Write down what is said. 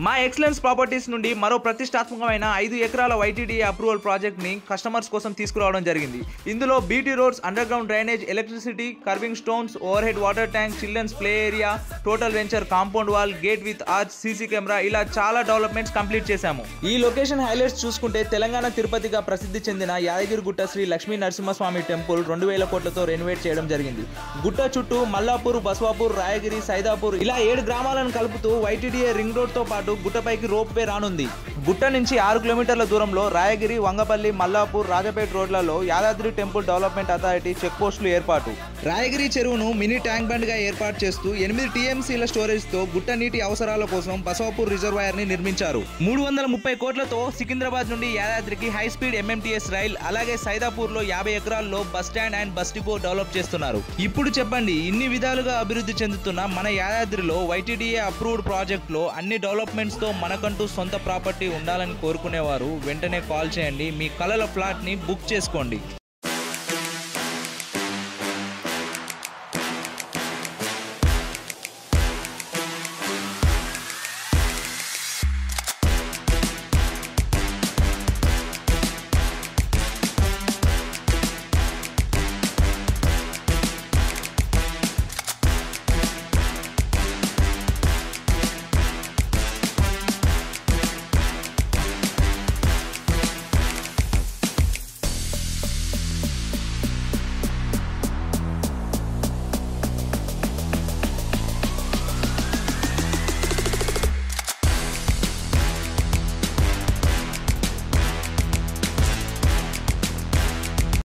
మా excellence properties నుండి మరో ప్రతిష్టాత్మకమైన 5 ఎకరాల వైటీడీఏ అప్రూవల్ ప్రాజెక్ట్ని కస్టమర్స్ కోసం తీసుకురావడం జరిగింది. ఇందులో BT roads, under ground drainage, electricity, curbing stones, over head water tank, children's play area, total venture, compound wall, gate with arch, CC camera ఇలా చాలా డెవలప్మెంట్స్ కంప్లీట్ చేశాము. ఈ లొకేషన్ హైలైట్స్ చూసుకుంటే తెలంగాణ తిరుపతిగా ప్రసిద్ధి చెందిన యాదగిరిగుట్ట శ్రీ లక్ష్మీ నరసింహస్వామి టెంపుల్ 2000 కోట్లతో రెనోవేట్ చేయడం జరిగింది. గుట్ట చుట్టూ మల్లాపూర్, బస్వాపూర్, రాయగిరి, సైదాపూర్ ఇలా 7 గ్రామాలను కలుపుతూ వైటీడీఏ రింగ్ రోడ్ తో పాటు గుట్టపైకి రోప్ వే రానుంది. గుట్ట నుంచి 6 కిలోమీటర్ల దూరంలో రాయగిరి, వంగపల్లి, మల్లాపూర్, రాజపేట రోడ్లలో Yadadri temple development authority check పోస్టులు ఏర్పాటు. రాయగిరి చెరువును మినీ ట్యాంక్ బండ్ గా ఏర్పాటు చేస్తూ 8 టీఎంసీల స్టోరేజ్ తో గుట్ట నీటి అవసరాల కోసం బసవాపూర్ రిజర్వాయర్ ని నిర్మించారు. 330 కోట్లతో సికింద్రాబాద్ నుండి యాదాద్రికి హై స్పీడ్ ఎంఎంటీఎస్ రైల్, అలాగే సైదాపూర్ లో 50 ఎకరాల్లో bus stand and bus depot develop చేస్తున్నారు. ఇప్పుడు చెప్పండి, ఇన్ని విధాలుగా అభివృద్ధి చెందుతున్న మన యాదాద్రిలో వైటీడీఏ అప్రూవ్డ్ ప్రాజెక్ట్ లో అన్ని డెవలప్మెంట్స్ తో మనకంటూ సొంత ప్రాపర్టీ ఉండాలని కోరుకునేవారు వెంటనే కాల్ చేయండి. మీ కలల ఫ్లాట్ ని బుక్ చేసుకోండి.